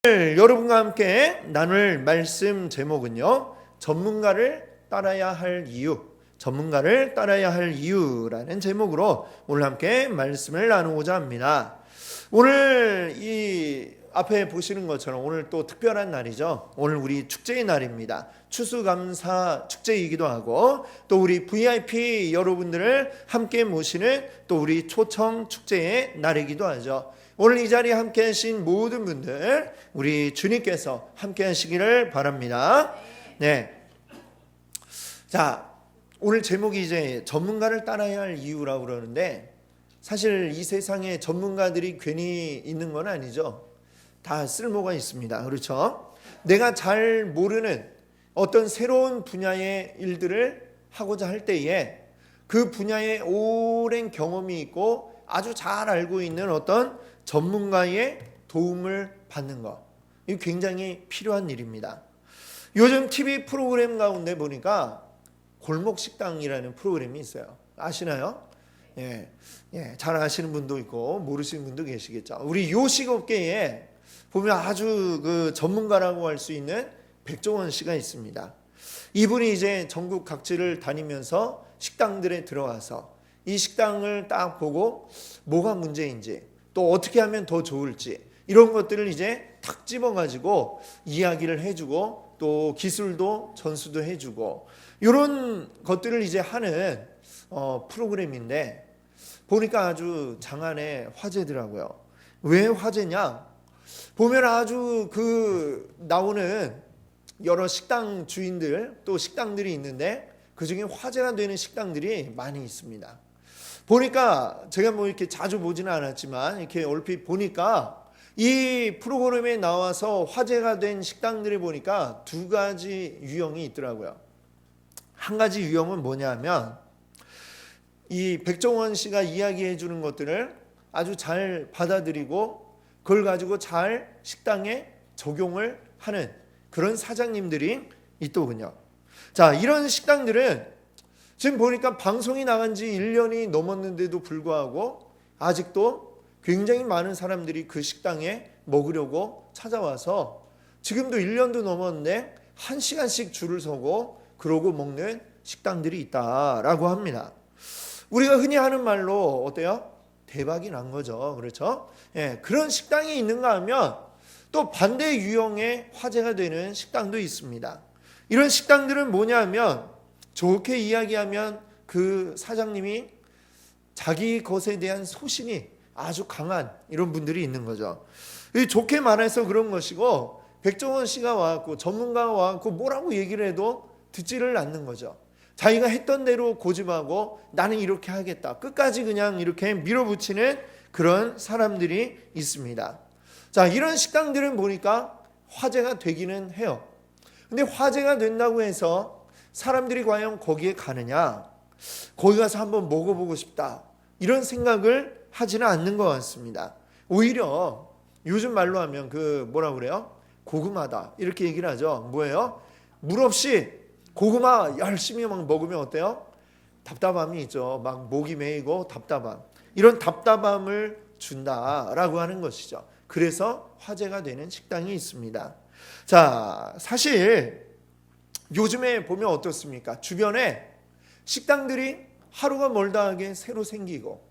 여러분과 함께 나눌 말씀 제목은요, 전문가를 따라야 할 이유, 전문가를 따라야 할 이유라는 제목으로 오늘 함께 말씀을 나누고자 합니다. 오늘 이 앞에 보시는 것처럼 오늘 또 특별한 날이죠. 오늘 우리 축제의 날입니다. 추수감사 축제이기도 하고 또 우리 VIP 여러분들을 함께 모시는 또 우리 초청 축제의 날이기도 하죠. 오늘 이 자리에 함께 하신 모든 분들 우리 주님께서 함께 하시기를 바랍니다. 네. 자, 오늘 제목이 이제 전문가를 따라야 할 이유라고 그러는데, 사실 이 세상에 전문가들이 괜히 있는 건 아니죠. 다 쓸모가 있습니다. 그렇죠? 내가 잘 모르는 어떤 새로운 분야의 일들을 하고자 할 때에 그 분야에 오랜 경험이 있고 아주 잘 알고 있는 어떤 전문가의 도움을 받는 것, 이거 굉장히 필요한 일입니다. 요즘 TV 프로그램 가운데 보니까 골목식당이라는 프로그램이 있어요. 아시나요? 예, 잘 아시는 분도 있고 모르시는 분도 계시겠죠. 우리 요식업계에 보면 아주 그 전문가라고 할 수 있는 백종원 씨가 있습니다. 이분이 이제 전국 각지를 다니면서 식당들에 들어와서 이 식당을 딱 보고 뭐가 문제인지 또 어떻게 하면 더 좋을지 이런 것들을 이제 탁 집어가지고 이야기를 해주고 또 기술도 전수도 해주고 이런 것들을 이제 하는 프로그램인데, 보니까 아주 장안의 화제더라고요. 왜 화제냐? 보면 아주 그 나오는 여러 식당 주인들 또 식당들이 있는데 그 중에 화제가 되는 식당들이 많이 있습니다. 보니까 제가 뭐 이렇게 자주 보지는 않았지만 이렇게 얼핏 보니까 이 프로그램에 나와서 화제가 된 식당들을 보니까 두 가지 유형이 있더라고요. 한 가지 유형은 뭐냐면 이 백종원 씨가 이야기해 주는 것들을 아주 잘 받아들이고 그걸 가지고 잘 식당에 적용을 하는 그런 사장님들이 있더군요. 자, 이런 식당들은 지금 보니까 방송이 나간 지 1년이 넘었는데도 불구하고 아직도 굉장히 많은 사람들이 그 식당에 먹으려고 찾아와서 지금도 1년도 넘었는데 1시간씩 줄을 서고 그러고 먹는 식당들이 있다라고 합니다. 우리가 흔히 하는 말로 어때요? 대박이 난 거죠. 그렇죠? 예, 그런 식당이 있는가 하면 또 반대 유형의 화제가 되는 식당도 있습니다. 이런 식당들은 뭐냐면 좋게 이야기하면 그 사장님이 자기 것에 대한 소신이 아주 강한 이런 분들이 있는 거죠. 좋게 말해서 그런 것이고, 백종원 씨가 와갖고 전문가가 와갖고 뭐라고 얘기를 해도 듣지를 않는 거죠. 자기가 했던 대로 고집하고 나는 이렇게 하겠다, 끝까지 그냥 이렇게 밀어붙이는 그런 사람들이 있습니다. 자, 이런 식당들은 보니까 화제가 되기는 해요. 근데 화제가 된다고 해서 사람들이 과연 거기에 가느냐, 거기 가서 한번 먹어보고 싶다 이런 생각을 하지는 않는 것 같습니다. 오히려 요즘 말로 하면 그 뭐라 그래요? 고구마다 이렇게 얘기를 하죠. 뭐예요? 물 없이 고구마 열심히 막 먹으면 어때요? 답답함이 있죠. 막 목이 메이고 답답함, 이런 답답함을 준다라고 하는 것이죠. 그래서 화제가 되는 식당이 있습니다. 자, 사실 요즘에 보면 어떻습니까? 주변에 식당들이 하루가 멀다 하게 새로 생기고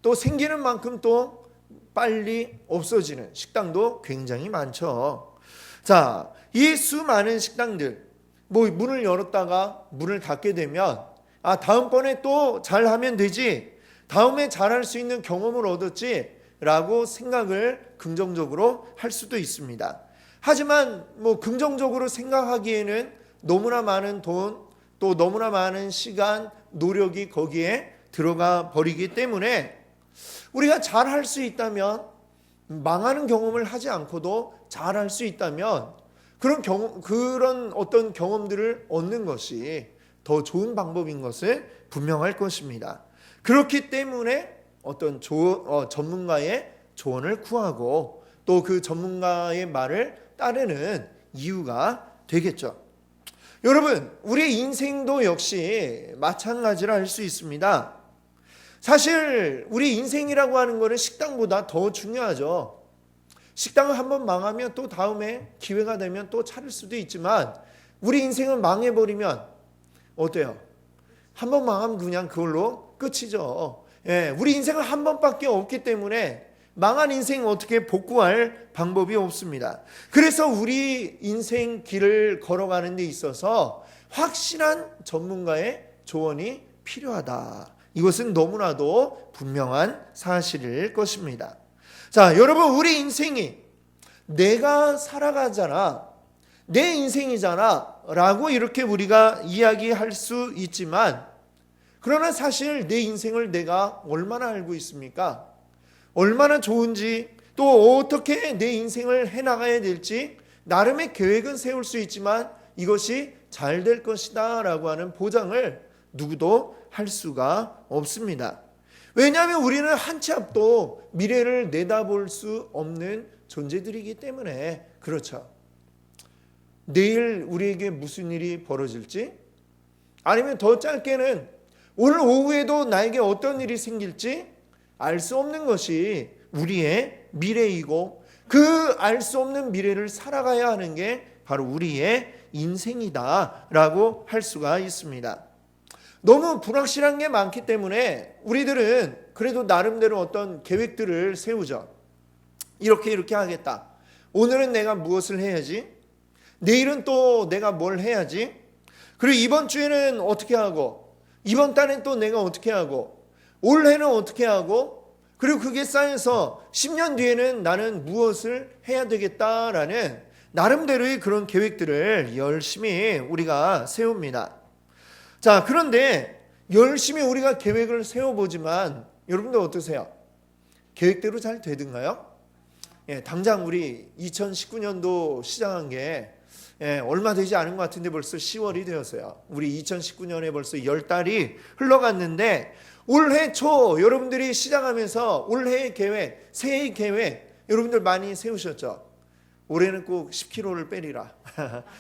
또 생기는 만큼 또 빨리 없어지는 식당도 굉장히 많죠. 자, 이 수많은 식당들, 뭐 문을 열었다가 문을 닫게 되면 다음번에 또 잘하면 되지, 다음에 잘할 수 있는 경험을 얻었지 라고 생각을 긍정적으로 할 수도 있습니다. 하지만 뭐 긍정적으로 생각하기에는 너무나 많은 돈, 또 너무나 많은 시간, 노력이 거기에 들어가 버리기 때문에 우리가 잘할 수 있다면, 망하는 경험을 하지 않고도 잘할 수 있다면 그런 어떤 경험들을 얻는 것이 더 좋은 방법인 것을 분명할 것입니다. 그렇기 때문에 어떤 전문가의 조언을 구하고 또 그 전문가의 말을 따르는 이유가 되겠죠. 여러분, 우리의 인생도 역시 마찬가지라 할 수 있습니다. 사실 우리 인생이라고 하는 것은 식당보다 더 중요하죠. 식당을 한번 망하면 또 다음에 기회가 되면 또 차릴 수도 있지만 우리 인생을 망해버리면 어때요? 한번 망하면 그냥 그걸로 끝이죠. 예, 우리 인생은 한 번밖에 없기 때문에 망한 인생 어떻게 복구할 방법이 없습니다. 그래서 우리 인생 길을 걸어가는 데 있어서 확실한 전문가의 조언이 필요하다. 이것은 너무나도 분명한 사실일 것입니다. 자, 여러분, 우리 인생이 내가 살아가잖아, 내 인생이잖아 라고 이렇게 우리가 이야기할 수 있지만, 그러나 사실 내 인생을 내가 얼마나 알고 있습니까? 얼마나 좋은지, 또 어떻게 내 인생을 해나가야 될지 나름의 계획은 세울 수 있지만 이것이 잘 될 것이다 라고 하는 보장을 누구도 할 수가 없습니다. 왜냐하면 우리는 한 치 앞도 미래를 내다볼 수 없는 존재들이기 때문에 그렇죠. 내일 우리에게 무슨 일이 벌어질지, 아니면 더 짧게는 오늘 오후에도 나에게 어떤 일이 생길지 알 수 없는 것이 우리의 미래이고, 그 알 수 없는 미래를 살아가야 하는 게 바로 우리의 인생이다라고 할 수가 있습니다. 너무 불확실한 게 많기 때문에 우리들은 그래도 나름대로 어떤 계획들을 세우죠. 이렇게 하겠다. 오늘은 내가 무엇을 해야지? 내일은 또 내가 뭘 해야지? 그리고 이번 주에는 어떻게 하고, 이번 달엔 또 내가 어떻게 하고, 올해는 어떻게 하고, 그리고 그게 쌓여서 10년 뒤에는 나는 무엇을 해야 되겠다라는 나름대로의 그런 계획들을 열심히 우리가 세웁니다. 자, 그런데 열심히 우리가 계획을 세워보지만 여러분들 어떠세요? 계획대로 잘 되든가요? 예, 당장 우리 2019년도 시작한 게 얼마 되지 않은 것 같은데 벌써 10월이 되었어요. 우리 2019년에 벌써 10달이 흘러갔는데 올해 초 여러분들이 시작하면서 올해의 계획, 새해의 계획 여러분들 많이 세우셨죠? 올해는 꼭 10kg를 빼리라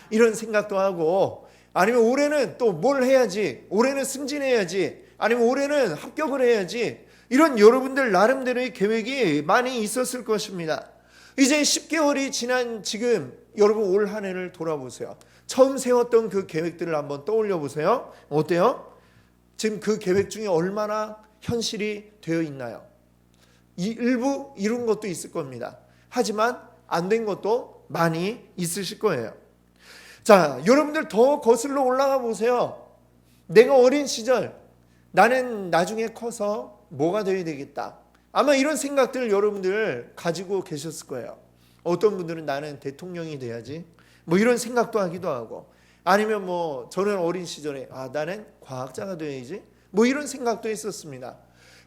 이런 생각도 하고, 아니면 올해는 또 뭘 해야지, 올해는 승진해야지, 아니면 올해는 합격을 해야지, 이런 여러분들 나름대로의 계획이 많이 있었을 것입니다. 이제 10개월이 지난 지금 여러분 올 한 해를 돌아보세요. 처음 세웠던 그 계획들을 한번 떠올려 보세요. 어때요? 지금 그 계획 중에 얼마나 현실이 되어 있나요? 일부 이룬 것도 있을 겁니다. 하지만 안 된 것도 많이 있으실 거예요. 자, 여러분들 더 거슬러 올라가 보세요. 내가 어린 시절 나는 나중에 커서 뭐가 되어야 되겠다. 아마 이런 생각들 여러분들 가지고 계셨을 거예요. 어떤 분들은 나는 대통령이 돼야지, 뭐 이런 생각도 하기도 하고, 아니면 뭐 저는 어린 시절에 나는 과학자가 돼야지, 뭐 이런 생각도 했었습니다.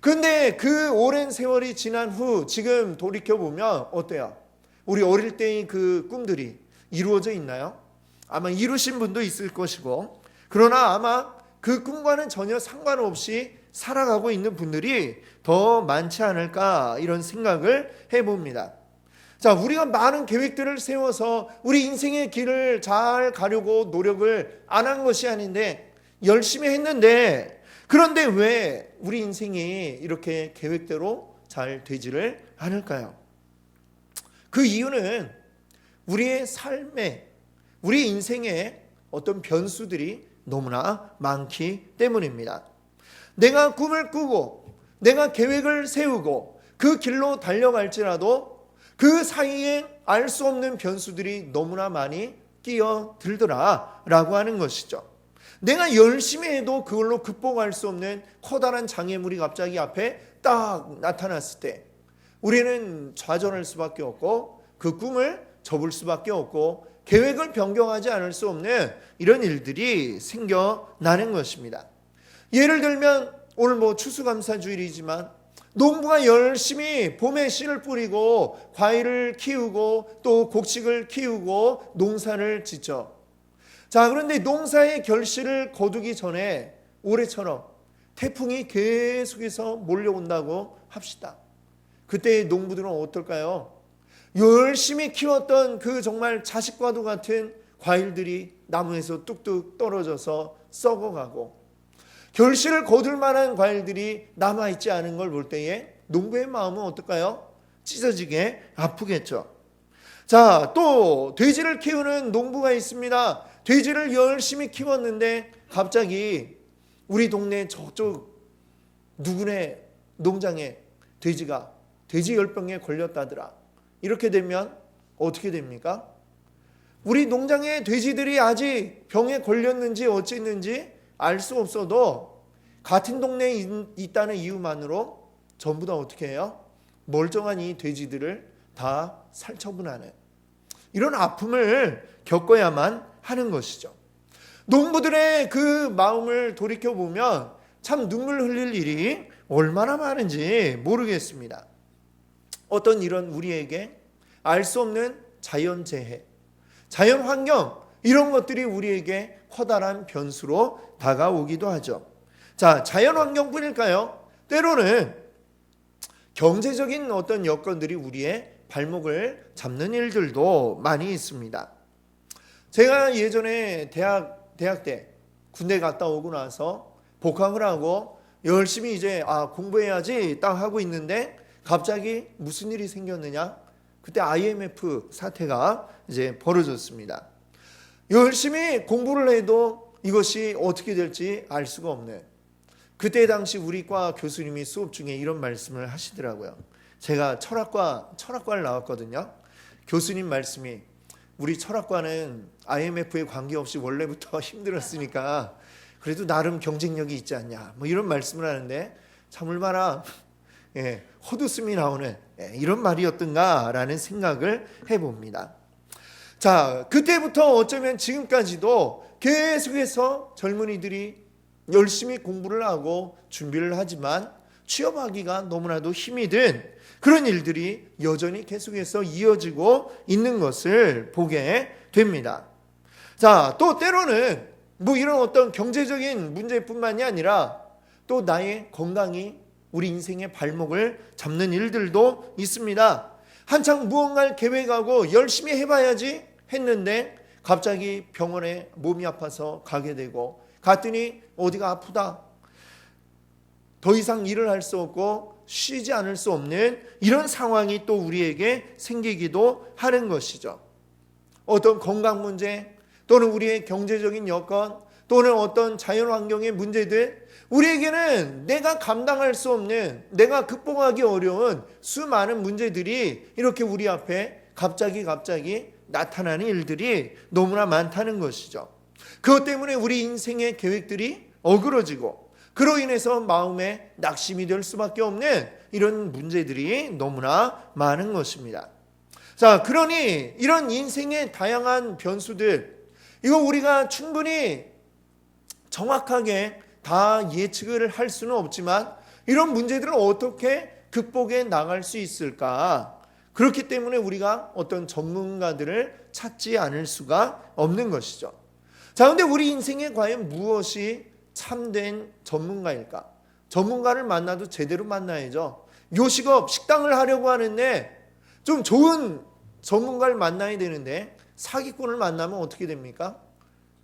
그런데 그 오랜 세월이 지난 후 지금 돌이켜보면 어때요? 우리 어릴 때의 그 꿈들이 이루어져 있나요? 아마 이루신 분도 있을 것이고, 그러나 아마 그 꿈과는 전혀 상관없이 살아가고 있는 분들이 더 많지 않을까, 이런 생각을 해봅니다. 자, 우리가 많은 계획들을 세워서 우리 인생의 길을 잘 가려고 노력을 안 한 것이 아닌데 열심히 했는데, 그런데 왜 우리 인생이 이렇게 계획대로 잘 되지를 않을까요? 그 이유는 우리의 삶에, 우리 인생에 어떤 변수들이 너무나 많기 때문입니다. 내가 꿈을 꾸고 내가 계획을 세우고 그 길로 달려갈지라도 그 사이에 알 수 없는 변수들이 너무나 많이 끼어들더라 라고 하는 것이죠. 내가 열심히 해도 그걸로 극복할 수 없는 커다란 장애물이 갑자기 앞에 딱 나타났을 때 우리는 좌절할 수밖에 없고, 그 꿈을 접을 수밖에 없고, 계획을 변경하지 않을 수 없는 이런 일들이 생겨나는 것입니다. 예를 들면 오늘 뭐 추수감사주일이지만 농부가 열심히 봄에 씨를 뿌리고 과일을 키우고 또 곡식을 키우고 농사를 짓죠. 자, 그런데 농사의 결실을 거두기 전에 올해처럼 태풍이 계속해서 몰려온다고 합시다. 그때 농부들은 어떨까요? 열심히 키웠던 그 정말 자식과도 같은 과일들이 나무에서 뚝뚝 떨어져서 썩어가고, 결실을 거둘 만한 과일들이 남아있지 않은 걸 볼 때에 농부의 마음은 어떨까요? 찢어지게 아프겠죠. 자, 또 돼지를 키우는 농부가 있습니다. 돼지를 열심히 키웠는데 갑자기 우리 동네 저쪽 누구네 농장에 돼지가 돼지열병에 걸렸다더라. 이렇게 되면 어떻게 됩니까? 우리 농장의 돼지들이 아직 병에 걸렸는지 어쨌는지 알 수 없어도 같은 동네에 있다는 이유만으로 전부 다 어떻게 해요? 멀쩡한 이 돼지들을 다 살처분하는 이런 아픔을 겪어야만 하는 것이죠. 농부들의 그 마음을 돌이켜보면 참 눈물 흘릴 일이 얼마나 많은지 모르겠습니다. 어떤 이런 우리에게 알 수 없는 자연재해, 자연환경 이런 것들이 우리에게 커다란 변수로 다가오기도 하죠. 자, 자연환경뿐일까요? 때로는 경제적인 어떤 여건들이 우리의 발목을 잡는 일들도 많이 있습니다. 제가 예전에 대학 때 군대 갔다 오고 나서 복학을 하고 열심히 이제 공부해야지 딱 하고 있는데 갑자기 무슨 일이 생겼느냐? 그때 IMF 사태가 이제 벌어졌습니다. 열심히 공부를 해도 이것이 어떻게 될지 알 수가 없는, 그때 당시 우리 과 교수님이 수업 중에 이런 말씀을 하시더라고요. 제가 철학과를 나왔거든요. 교수님 말씀이 우리 철학과는 IMF에 관계없이 원래부터 힘들었으니까 그래도 나름 경쟁력이 있지 않냐, 뭐 이런 말씀을 하는데 참 얼마나 헛웃음이 나오는 이런 말이었던가라는 생각을 해봅니다. 자, 그때부터 어쩌면 지금까지도 계속해서 젊은이들이 열심히 공부를 하고 준비를 하지만 취업하기가 너무나도 힘이 든 그런 일들이 여전히 계속해서 이어지고 있는 것을 보게 됩니다. 자, 또 때로는 뭐 이런 어떤 경제적인 문제뿐만이 아니라 또 나의 건강이 우리 인생의 발목을 잡는 일들도 있습니다. 한창 무언가를 계획하고 열심히 해봐야지 했는데 갑자기 병원에 몸이 아파서 가게 되고 갔더니 어디가 아프다, 더 이상 일을 할 수 없고 쉬지 않을 수 없는 이런 상황이 또 우리에게 생기기도 하는 것이죠. 어떤 건강 문제 또는 우리의 경제적인 여건 또는 어떤 자연환경의 문제들, 우리에게는 내가 감당할 수 없는, 내가 극복하기 어려운 수많은 문제들이 이렇게 우리 앞에 갑자기 나타나는 일들이 너무나 많다는 것이죠. 그것 때문에 우리 인생의 계획들이 어그러지고 그로 인해서 마음에 낙심이 될 수밖에 없는 이런 문제들이 너무나 많은 것입니다. 자, 그러니 이런 인생의 다양한 변수들, 이거 우리가 충분히 정확하게 다 예측을 할 수는 없지만 이런 문제들을 어떻게 극복해 나갈 수 있을까? 그렇기 때문에 우리가 어떤 전문가들을 찾지 않을 수가 없는 것이죠. 자, 그런데 우리 인생에 과연 무엇이 참된 전문가일까? 전문가를 만나도 제대로 만나야죠. 요식업, 식당을 하려고 하는데 좀 좋은 전문가를 만나야 되는데 사기꾼을 만나면 어떻게 됩니까?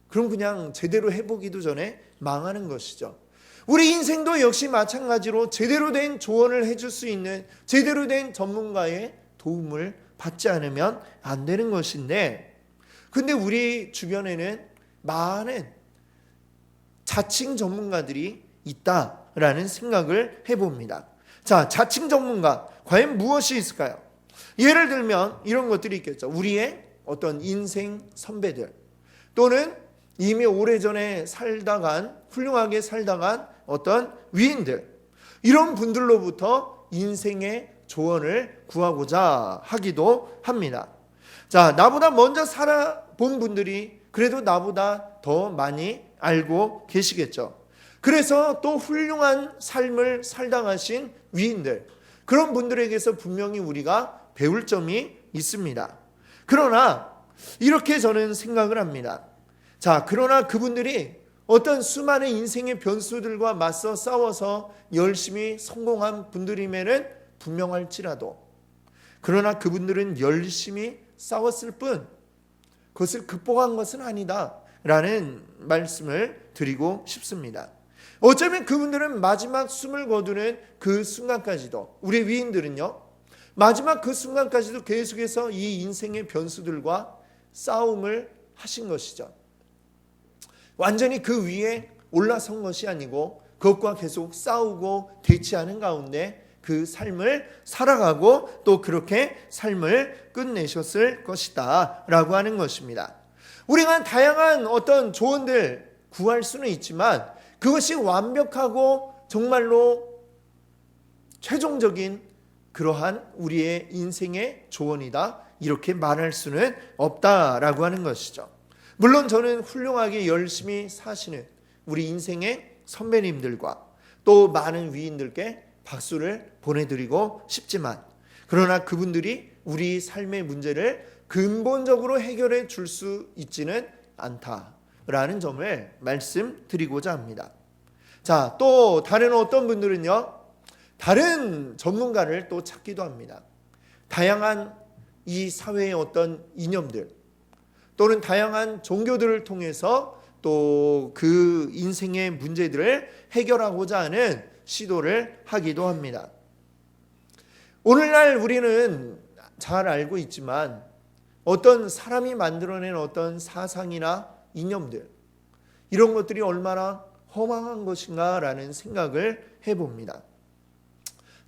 그럼 그냥 제대로 해보기도 전에 망하는 것이죠. 우리 인생도 역시 마찬가지로 제대로 된 조언을 해줄 수 있는 제대로 된 전문가의 도움을 받지 않으면 안 되는 것인데, 근데 우리 주변에는 많은 자칭 전문가들이 있다라는 생각을 해봅니다. 자, 자칭 전문가 과연 무엇이 있을까요? 예를 들면 이런 것들이 있겠죠. 우리의 어떤 인생 선배들 또는 이미 오래전에 훌륭하게 살다간 어떤 위인들, 이런 분들로부터 인생의 조언을 구하고자 하기도 합니다. 자, 나보다 먼저 살아본 분들이 그래도 나보다 더 많이 알고 계시겠죠. 그래서 또 훌륭한 삶을 살다 가신 위인들, 그런 분들에게서 분명히 우리가 배울 점이 있습니다. 그러나 이렇게 저는 생각을 합니다. 자, 그러나 그분들이 어떤 수많은 인생의 변수들과 맞서 싸워서 열심히 성공한 분들임에는 분명할지라도, 그러나 그분들은 열심히 싸웠을 뿐 그것을 극복한 것은 아니다 라는 말씀을 드리고 싶습니다. 어쩌면 그분들은 마지막 숨을 거두는 그 순간까지도, 우리 위인들은요, 마지막 그 순간까지도 계속해서 이 인생의 변수들과 싸움을 하신 것이죠. 완전히 그 위에 올라선 것이 아니고 그것과 계속 싸우고 대치하는 가운데 그 삶을 살아가고 또 그렇게 삶을 끝내셨을 것이다 라고 하는 것입니다. 우리가 다양한 어떤 조언들 구할 수는 있지만 그것이 완벽하고 정말로 최종적인 그러한 우리의 인생의 조언이다 이렇게 말할 수는 없다라고 하는 것이죠. 물론 저는 훌륭하게 열심히 사시는 우리 인생의 선배님들과 또 많은 위인들께 박수를 보내드리고 싶지만 그러나 그분들이 우리 삶의 문제를 근본적으로 해결해 줄 수 있지는 않다라는 점을 말씀드리고자 합니다. 자, 또 다른 어떤 분들은요, 다른 전문가를 또 찾기도 합니다. 다양한 이 사회의 어떤 이념들 또는 다양한 종교들을 통해서 또 그 인생의 문제들을 해결하고자 하는 시도를 하기도 합니다. 오늘날 우리는 잘 알고 있지만 어떤 사람이 만들어낸 어떤 사상이나 이념들 이런 것들이 얼마나 허망한 것인가라는 생각을 해봅니다.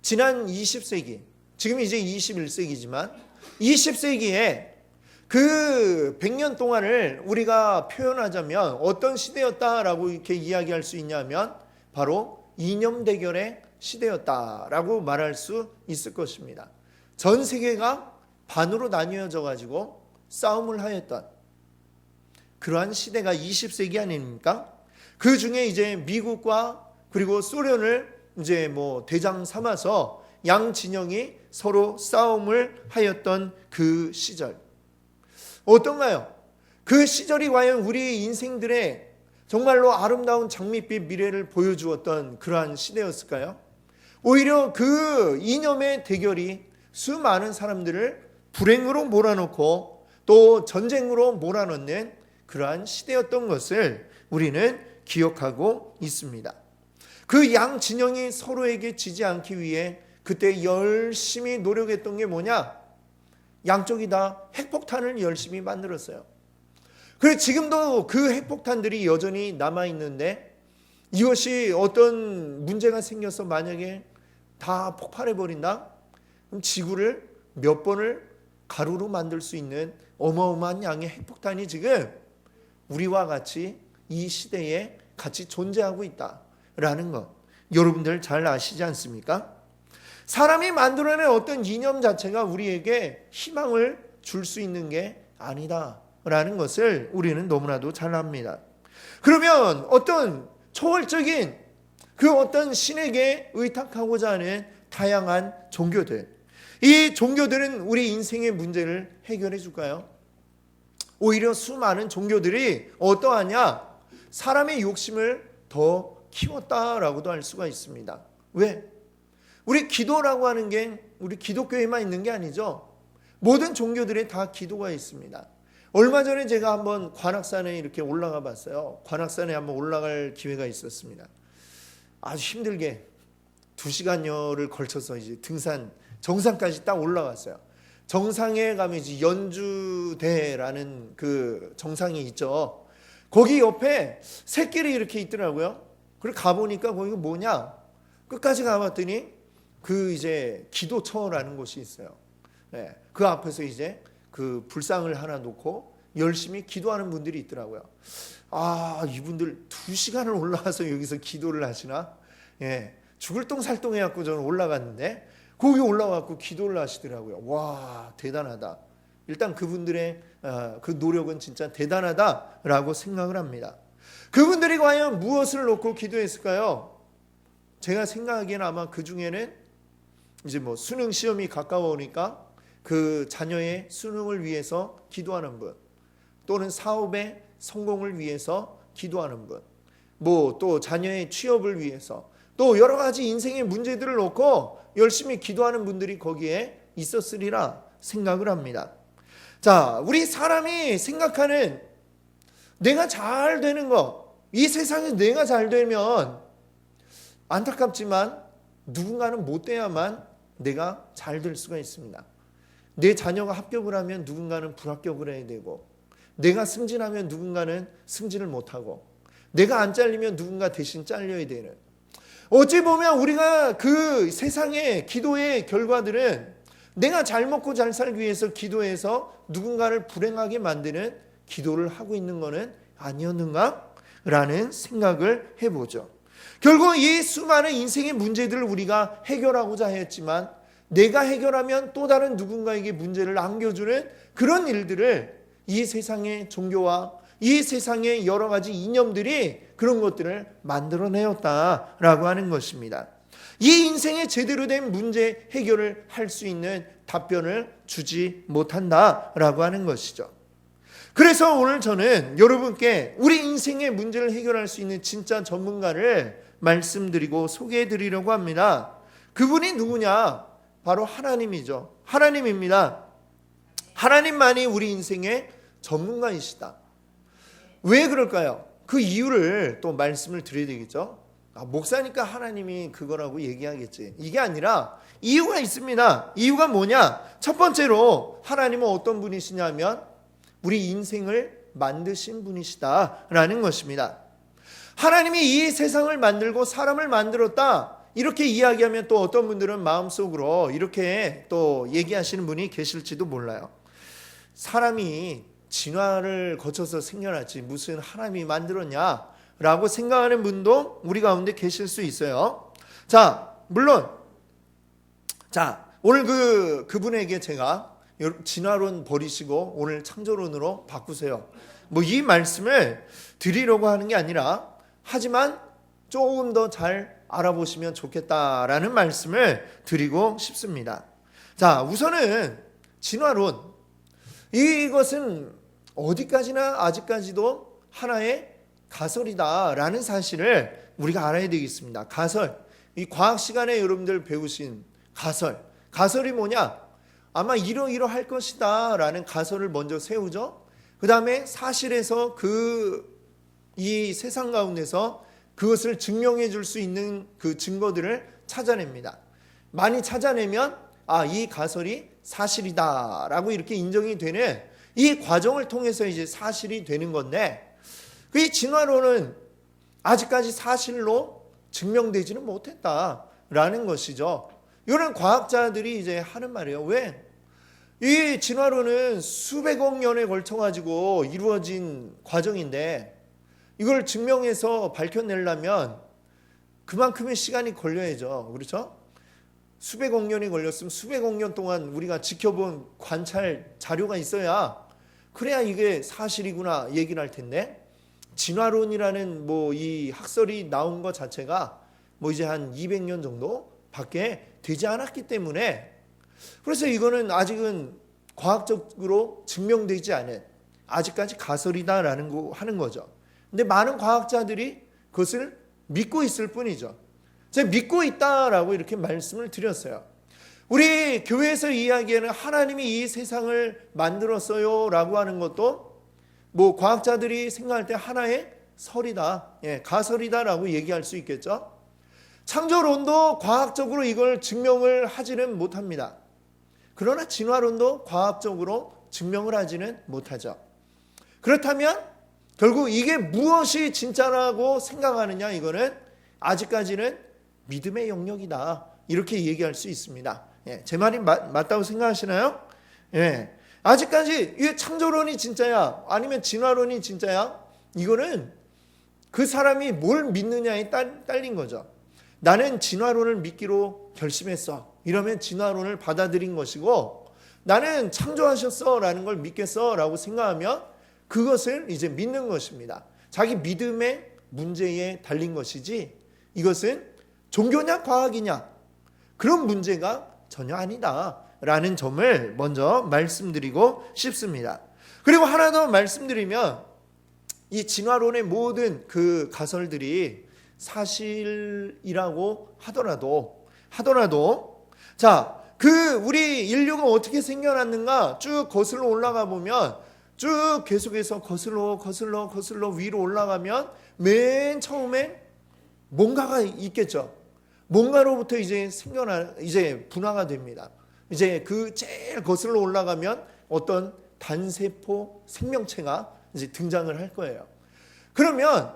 지난 20세기, 지금 이제 21세기지만 20세기에 그 100년 동안을 우리가 표현하자면 어떤 시대였다라고 이렇게 이야기할 수 있냐면 바로 이념 대결의 시대였다라고 말할 수 있을 것입니다. 전 세계가 반으로 나뉘어져 가지고 싸움을 하였던 그러한 시대가 20세기 아닙니까? 그 중에 이제 미국과 그리고 소련을 이제 뭐 대장 삼아서 양 진영이 서로 싸움을 하였던 그 시절. 어떤가요? 그 시절이 과연 우리 인생들의 정말로 아름다운 장밋빛 미래를 보여주었던 그러한 시대였을까요? 오히려 그 이념의 대결이 수많은 사람들을 불행으로 몰아넣고 또 전쟁으로 몰아넣는 그러한 시대였던 것을 우리는 기억하고 있습니다. 그 양 진영이 서로에게 지지 않기 위해 그때 열심히 노력했던 게 뭐냐? 양쪽이 다 핵폭탄을 열심히 만들었어요. 그래서 지금도 그 핵폭탄들이 여전히 남아있는데 이것이 어떤 문제가 생겨서 만약에 다 폭발해버린다? 그럼 지구를 몇 번을 가루로 만들 수 있는 어마어마한 양의 핵폭탄이 지금 우리와 같이 이 시대에 같이 존재하고 있다라는 것 여러분들 잘 아시지 않습니까? 사람이 만들어낸 어떤 이념 자체가 우리에게 희망을 줄 수 있는 게 아니다라는 것을 우리는 너무나도 잘 압니다. 그러면 어떤 초월적인 그 어떤 신에게 의탁하고자 하는 다양한 종교들, 이 종교들은 우리 인생의 문제를 해결해 줄까요? 오히려 수많은 종교들이 어떠하냐? 사람의 욕심을 더 키웠다라고도 할 수가 있습니다. 왜? 우리 기도라고 하는 게 우리 기독교에만 있는 게 아니죠. 모든 종교들에 다 기도가 있습니다. 얼마 전에 제가 한번 관악산에 이렇게 올라가 봤어요. 관악산에 한번 올라갈 기회가 있었습니다. 아주 힘들게 2시간여를 걸쳐서 이제 등산 정상까지 딱 올라갔어요. 정상에 가면 이제 연주대라는 그 정상이 있죠. 거기 옆에 샛길이 이렇게 있더라고요. 그리고 가보니까 거기가 뭐냐? 끝까지 가봤더니 그 이제 기도처라는 곳이 있어요. 네, 그 앞에서 이제 그 불상을 하나 놓고 열심히 기도하는 분들이 있더라고요. 아, 이분들 2시간을 올라가서 여기서 기도를 하시나? 예, 죽을 똥살똥 해갖고 저는 올라갔는데 거기 올라가고 기도를 하시더라고요. 와, 대단하다. 일단 그분들의 그 노력은 진짜 대단하다라고 생각을 합니다. 그분들이 과연 무엇을 놓고 기도했을까요? 제가 생각하기에는 아마 그 중에는 이제 뭐 수능 시험이 가까워오니까 그 자녀의 수능을 위해서 기도하는 분, 또는 사업의 성공을 위해서 기도하는 분, 뭐 또 자녀의 취업을 위해서 또 여러 가지 인생의 문제들을 놓고 열심히 기도하는 분들이 거기에 있었으리라 생각을 합니다. 자, 우리 사람이 생각하는 내가 잘 되는 것, 이 세상에 내가 잘 되면 안타깝지만 누군가는 못 돼야만 내가 잘 될 수가 있습니다. 내 자녀가 합격을 하면 누군가는 불합격을 해야 되고, 내가 승진하면 누군가는 승진을 못하고, 내가 안 잘리면 누군가 대신 잘려야 되는, 어찌 보면 우리가 그 세상의 기도의 결과들은 내가 잘 먹고 잘 살기 위해서 기도해서 누군가를 불행하게 만드는 기도를 하고 있는 것은 아니었는가? 라는 생각을 해보죠. 결국 이 수많은 인생의 문제들을 우리가 해결하고자 했지만, 내가 해결하면 또 다른 누군가에게 문제를 안겨주는 그런 일들을 이 세상의 종교와 이 세상의 여러 가지 이념들이 그런 것들을 만들어내었다라고 하는 것입니다. 이 인생의 제대로 된 문제 해결을 할 수 있는 답변을 주지 못한다라고 하는 것이죠. 그래서 오늘 저는 여러분께 우리 인생의 문제를 해결할 수 있는 진짜 전문가를 말씀드리고 소개해드리려고 합니다. 그분이 누구냐? 바로 하나님이죠. 하나님입니다. 하나님만이 우리 인생의 전문가이시다. 왜 그럴까요? 그 이유를 또 말씀을 드려야 되겠죠. 목사니까 하나님이 그거라고 얘기하겠지. 이게 아니라 이유가 있습니다. 이유가 뭐냐? 첫 번째로 하나님은 어떤 분이시냐면 우리 인생을 만드신 분이시다라는 것입니다. 하나님이 이 세상을 만들고 사람을 만들었다, 이렇게 이야기하면 또 어떤 분들은 마음속으로 이렇게 또 얘기하시는 분이 계실지도 몰라요. 사람이 진화를 거쳐서 생겨났지 무슨 하나님이 만들었냐라고 생각하는 분도 우리 가운데 계실 수 있어요. 자, 물론 오늘 그분에게 제가 진화론 버리시고 오늘 창조론으로 바꾸세요, 뭐 이 말씀을 드리려고 하는 게 아니라, 하지만 조금 더 잘 알아보시면 좋겠다라는 말씀을 드리고 싶습니다. 자, 우선은 진화론, 이것은 어디까지나 아직까지도 하나의 가설이다라는 사실을 우리가 알아야 되겠습니다. 가설, 이 과학 시간에 여러분들 배우신 가설이 뭐냐? 아마 이러이러할 것이다 라는 가설을 먼저 세우죠. 그 다음에 사실에서 이 세상 가운데서 그것을 증명해 줄 수 있는 그 증거들을 찾아냅니다. 많이 찾아내면 이 가설이 사실이다 라고 이렇게 인정이 되는 이 과정을 통해서 이제 사실이 되는 건데, 이 진화론은 아직까지 사실로 증명되지는 못했다라는 것이죠. 이런 과학자들이 이제 하는 말이에요. 왜? 이 진화론은 수백억 년에 걸쳐가지고 이루어진 과정인데, 이걸 증명해서 밝혀내려면 그만큼의 시간이 걸려야죠. 그렇죠? 수백억 년이 걸렸으면 수백억 년 동안 우리가 지켜본 관찰 자료가 있어야, 그래야 이게 사실이구나 얘기를 할 텐데, 진화론이라는 이 학설이 나온 것 자체가 이제 한 200년 정도 밖에 되지 않았기 때문에, 그래서 이거는 아직은 과학적으로 증명되지 않은 아직까지 가설이다라는 거 하는 거죠. 근데 많은 과학자들이 그것을 믿고 있을 뿐이죠. 제가 믿고 있다라고 이렇게 말씀을 드렸어요. 우리 교회에서 이야기하는 하나님이 이 세상을 만들었어요 라고 하는 것도 과학자들이 생각할 때 하나의 설이다, 가설이다 라고 얘기할 수 있겠죠. 창조론도 과학적으로 이걸 증명을 하지는 못합니다. 그러나 진화론도 과학적으로 증명을 하지는 못하죠. 그렇다면 결국 이게 무엇이 진짜라고 생각하느냐, 이거는 아직까지는 믿음의 영역이다, 이렇게 얘기할 수 있습니다. 제 말이 맞다고 생각하시나요? 아직까지 이게 창조론이 진짜야 아니면 진화론이 진짜야, 이거는 그 사람이 뭘 믿느냐에 딸린 거죠. 나는 진화론을 믿기로 결심했어, 이러면 진화론을 받아들인 것이고, 나는 창조하셨어 라는 걸 믿겠어 라고 생각하면 그것을 이제 믿는 것입니다. 자기 믿음의 문제에 달린 것이지, 이것은 종교냐 과학이냐 그런 문제가 전혀 아니다 라는 점을 먼저 말씀드리고 싶습니다. 그리고 하나 더 말씀드리면, 이 진화론의 모든 그 가설들이 사실이라고 하더라도 자, 우리 인류가 어떻게 생겨났는가 쭉 거슬러 올라가 보면, 쭉 계속해서 거슬러 위로 올라가면 맨 처음에 뭔가가 있겠죠. 뭔가로부터 이제 분화가 됩니다. 이제 그 제일 거슬러 올라가면 어떤 단세포 생명체가 이제 등장을 할 거예요. 그러면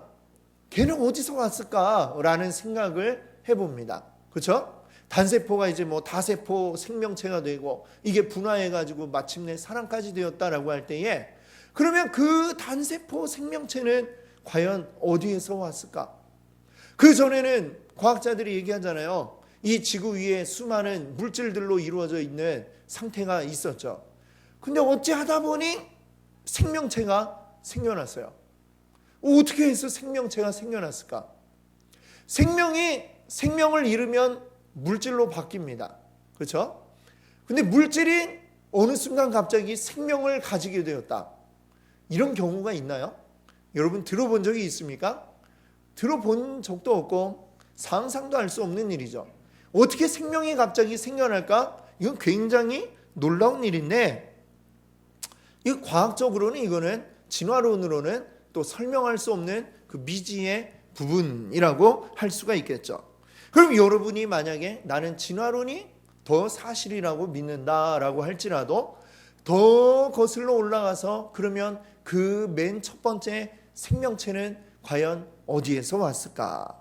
걔는 어디서 왔을까라는 생각을 해봅니다. 그렇죠? 단세포가 이제 뭐 다세포 생명체가 되고 이게 분화해가지고 마침내 사람까지 되었다라고 할 때에, 그러면 그 단세포 생명체는 과연 어디에서 왔을까? 그 전에는 과학자들이 얘기하잖아요. 이 지구 위에 수많은 물질들로 이루어져 있는 상태가 있었죠. 근데 어찌하다 보니 생명체가 생겨났어요. 어떻게 해서 생명체가 생겨났을까? 생명을 잃으면 물질로 바뀝니다. 그렇죠? 근데 물질이 어느 순간 갑자기 생명을 가지게 되었다. 이런 경우가 있나요? 여러분 들어본 적이 있습니까? 들어본 적도 없고 상상도 할 수 없는 일이죠. 어떻게 생명이 갑자기 생겨날까? 이건 굉장히 놀라운 일인데, 이 과학적으로는 이거는 진화론으로는 또 설명할 수 없는 그 미지의 부분이라고 할 수가 있겠죠. 그럼 여러분이 만약에 나는 진화론이 더 사실이라고 믿는다라고 할지라도 더 거슬러 올라가서 그러면 그 맨 첫 번째 생명체는 과연 어디에서 왔을까?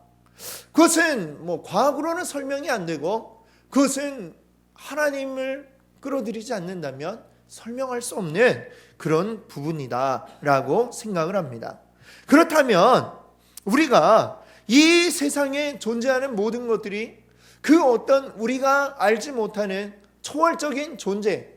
그것은 뭐 과학으로는 설명이 안 되고 그것은 하나님을 끌어들이지 않는다면 설명할 수 없는 그런 부분이다라고 생각을 합니다. 그렇다면 우리가 이 세상에 존재하는 모든 것들이 그 어떤 우리가 알지 못하는 초월적인 존재,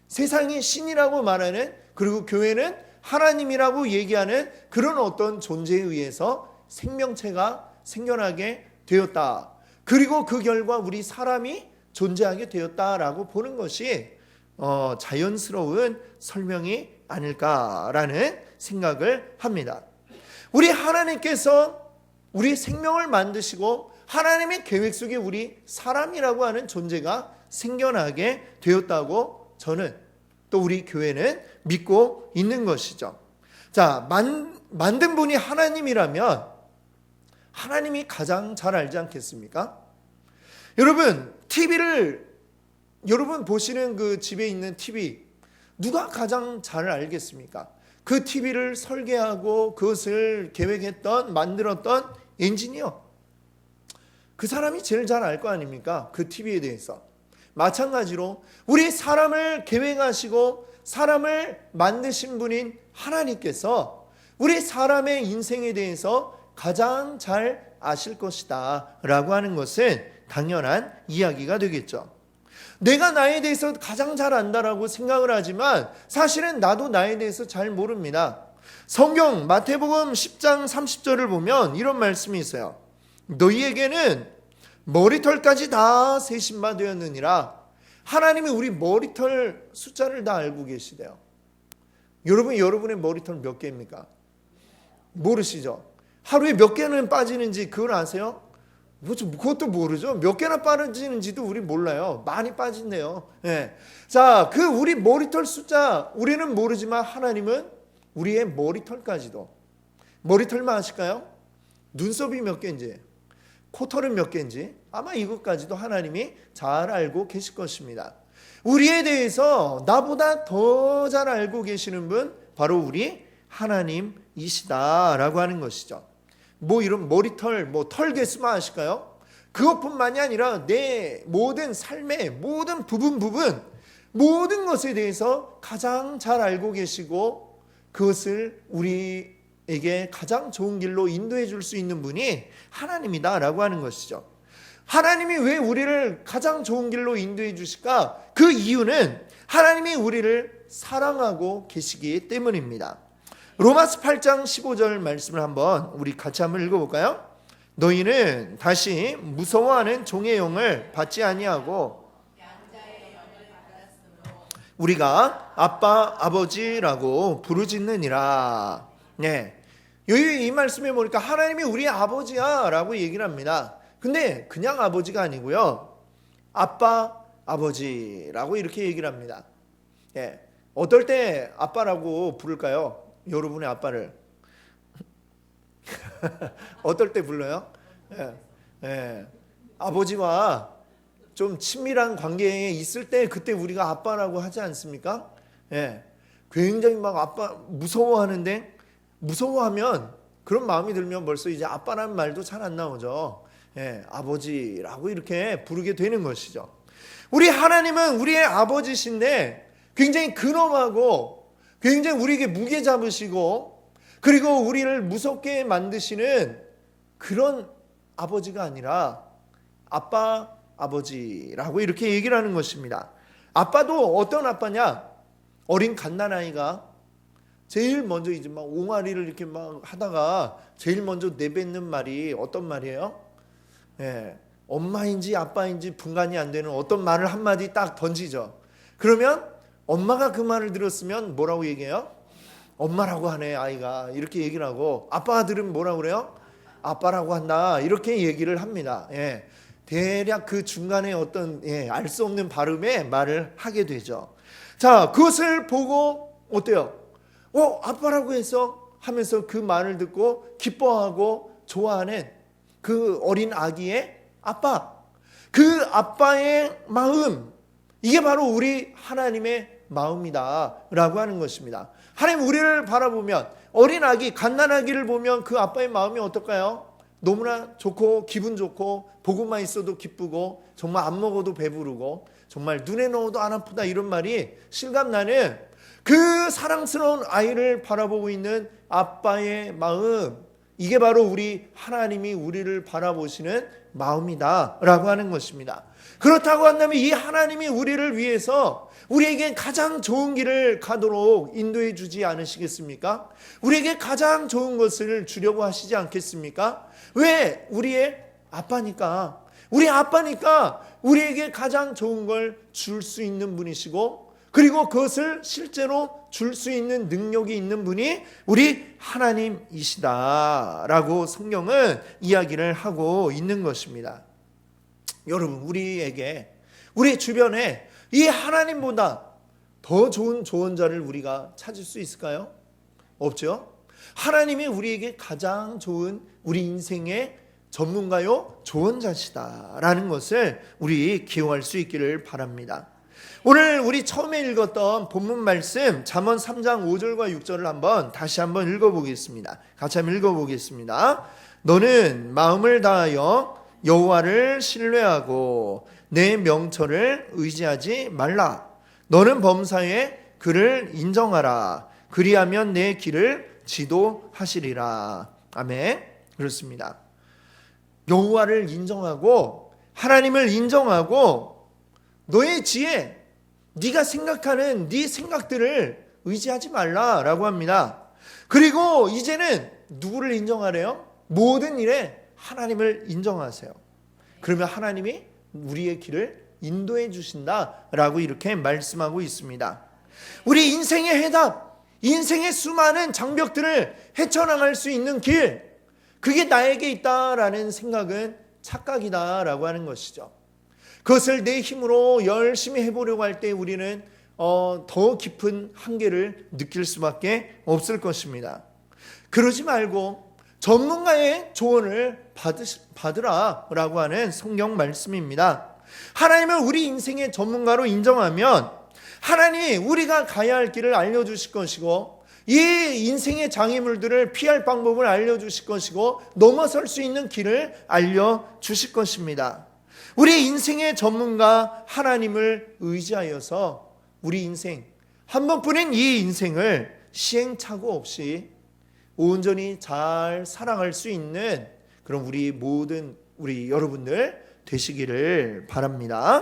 세상이 신이라고 말하는, 그리고 교회는 하나님이라고 얘기하는 그런 어떤 존재에 의해서 생명체가 생겨나게 되었다. 그리고 그 결과 우리 사람이 존재하게 되었다라고 보는 것이 자연스러운 설명이 아닐까라는 생각을 합니다. 우리 하나님께서 우리 생명을 만드시고 하나님의 계획 속에 우리 사람이라고 하는 존재가 생겨나게 되었다고 저는, 또 우리 교회는 믿고 있는 것이죠. 자, 만든 분이 하나님이라면 하나님이 가장 잘 알지 않겠습니까? 여러분, 여러분 보시는 그 집에 있는 TV, 누가 가장 잘 알겠습니까? 그 TV를 설계하고 그것을 계획했던, 만들었던 엔지니어, 그 사람이 제일 잘 알 거 아닙니까? 그 TV에 대해서. 마찬가지로 우리 사람을 계획하시고 사람을 만드신 분인 하나님께서 우리 사람의 인생에 대해서 가장 잘 아실 것이다 라고 하는 것은 당연한 이야기가 되겠죠. 내가 나에 대해서 가장 잘 안다라고 생각을 하지만 사실은 나도 나에 대해서 잘 모릅니다. 성경 마태복음 10장 30절을 보면 이런 말씀이 있어요. 너희에게는 머리털까지 다 세신 바 되었느니라. 하나님이 우리 머리털 숫자를 다 알고 계시대요. 여러분의 머리털 몇 개입니까? 모르시죠? 하루에 몇 개는 빠지는지 그걸 아세요? 그것도 모르죠. 몇 개나 빠지는지도 우리 몰라요. 많이 빠진대요. 네. 자, 그 우리 머리털 숫자 우리는 모르지만 하나님은 우리의 머리털까지도. 머리털만 아실까요? 눈썹이 몇 개인지, 코털은 몇 개인지 아마 이것까지도 하나님이 잘 알고 계실 것입니다. 우리에 대해서 나보다 더 잘 알고 계시는 분 바로 우리 하나님이시다라고 하는 것이죠. 뭐 이런 머리털, 털 개수만 아실까요? 그것뿐만이 아니라 내 모든 삶의 모든 부분 모든 것에 대해서 가장 잘 알고 계시고 그것을 우리에게 가장 좋은 길로 인도해 줄 수 있는 분이 하나님이다라고 하는 것이죠. 하나님이 왜 우리를 가장 좋은 길로 인도해 주실까? 그 이유는 하나님이 우리를 사랑하고 계시기 때문입니다. 로마서 8장 15절 말씀을 우리 같이 한번 읽어볼까요? 너희는 다시 무서워하는 종의 영을 받지 아니하고 우리가 아빠 아버지라고 부르짖느니라. 네, 여기 이 말씀에 보니까 하나님이 우리 아버지야 라고 얘기를 합니다. 근데 그냥 아버지가 아니고요, 아빠 아버지라고 이렇게 얘기를 합니다. 네, 어떨 때 아빠라고 부를까요? 여러분의 아빠를 어떨 때 불러요? 예, 예. 아버지와 좀 친밀한 관계에 있을 때 그때 우리가 아빠라고 하지 않습니까? 예. 굉장히 막 아빠 무서워하는데 무서워하면 그런 마음이 들면 벌써 이제 아빠라는 말도 잘 안 나오죠. 예, 아버지라고 이렇게 부르게 되는 것이죠. 우리 하나님은 우리의 아버지신데 굉장히 근엄하고 굉장히 우리에게 무게 잡으시고 그리고 우리를 무섭게 만드시는 그런 아버지가 아니라 아빠, 아버지라고 이렇게 얘기를 하는 것입니다. 아빠도 어떤 아빠냐? 어린 갓난아이가 제일 먼저 이제 막 옹알이를 이렇게 막 하다가 제일 먼저 내뱉는 말이 어떤 말이에요? 예, 엄마인지 아빠인지 분간이 안 되는 어떤 말을 한마디 딱 던지죠. 그러면 엄마가 그 말을 들었으면 뭐라고 얘기해요? 엄마라고 하네 아이가 이렇게 얘기를 하고 아빠가 들으면 뭐라고 그래요? 아빠라고 한다 이렇게 얘기를 합니다. 예, 대략 그 중간에 어떤 알 수 없는 발음의 말을 하게 되죠. 자, 그것을 보고 어때요? 아빠라고 해서 하면서 그 말을 듣고 기뻐하고 좋아하는 그 어린 아기의 아빠, 그 아빠의 마음, 이게 바로 우리 하나님의 마음이다 라고 하는 것입니다. 하나님 우리를 바라보면 어린 아기, 갓난아기를 보면 그 아빠의 마음이 어떨까요? 너무나 좋고 기분 좋고 보고만 있어도 기쁘고 정말 안 먹어도 배부르고 정말 눈에 넣어도 안 아프다 이런 말이 실감나는 그 사랑스러운 아이를 바라보고 있는 아빠의 마음, 이게 바로 우리 하나님이 우리를 바라보시는 마음이다 라고 하는 것입니다. 그렇다고 한다면 이 하나님이 우리를 위해서 우리에게 가장 좋은 길을 가도록 인도해 주지 않으시겠습니까? 우리에게 가장 좋은 것을 주려고 하시지 않겠습니까? 왜? 우리의 아빠니까. 우리 아빠니까 우리에게 가장 좋은 걸 줄 수 있는 분이시고 그리고 그것을 실제로 줄 수 있는 능력이 있는 분이 우리 하나님이시다라고 성경은 이야기를 하고 있는 것입니다. 여러분, 우리에게 우리 주변에 이 하나님보다 더 좋은 조언자를 우리가 찾을 수 있을까요? 없죠. 하나님이 우리에게 가장 좋은 우리 인생의 전문가요 조언자시다라는 것을 우리 기억할 수 있기를 바랍니다. 오늘 우리 처음에 읽었던 본문 말씀 잠언 3장 5절과 6절을 다시 한번 읽어보겠습니다. 같이 한번 읽어보겠습니다. 너는 마음을 다하여 여호와를 신뢰하고 내 명철을 의지하지 말라. 너는 범사에 그를 인정하라. 그리하면 내 길을 지도하시리라. 아멘. 그렇습니다. 여호와를 인정하고 하나님을 인정하고 너의 지혜, 네가 생각하는 네 생각들을 의지하지 말라라고 합니다. 그리고 이제는 누구를 인정하래요? 모든 일에 하나님을 인정하세요. 그러면 하나님이 우리의 길을 인도해 주신다라고 이렇게 말씀하고 있습니다. 우리 인생의 해답, 인생의 수많은 장벽들을 헤쳐나갈 수 있는 길, 그게 나에게 있다라는 생각은 착각이다라고 하는 것이죠. 그것을 내 힘으로 열심히 해보려고 할 때 우리는 더 깊은 한계를 느낄 수밖에 없을 것입니다. 그러지 말고 전문가의 조언을 받으라라고 하는 성경 말씀입니다. 하나님을 우리 인생의 전문가로 인정하면 하나님이 우리가 가야 할 길을 알려주실 것이고 이 인생의 장애물들을 피할 방법을 알려주실 것이고 넘어설 수 있는 길을 알려주실 것입니다. 우리 인생의 전문가 하나님을 의지하여서 우리 인생 한 번뿐인 이 인생을 시행착오 없이 온전히 잘 살아갈 수 있는 그런 우리 모든 우리 여러분들 되시기를 바랍니다.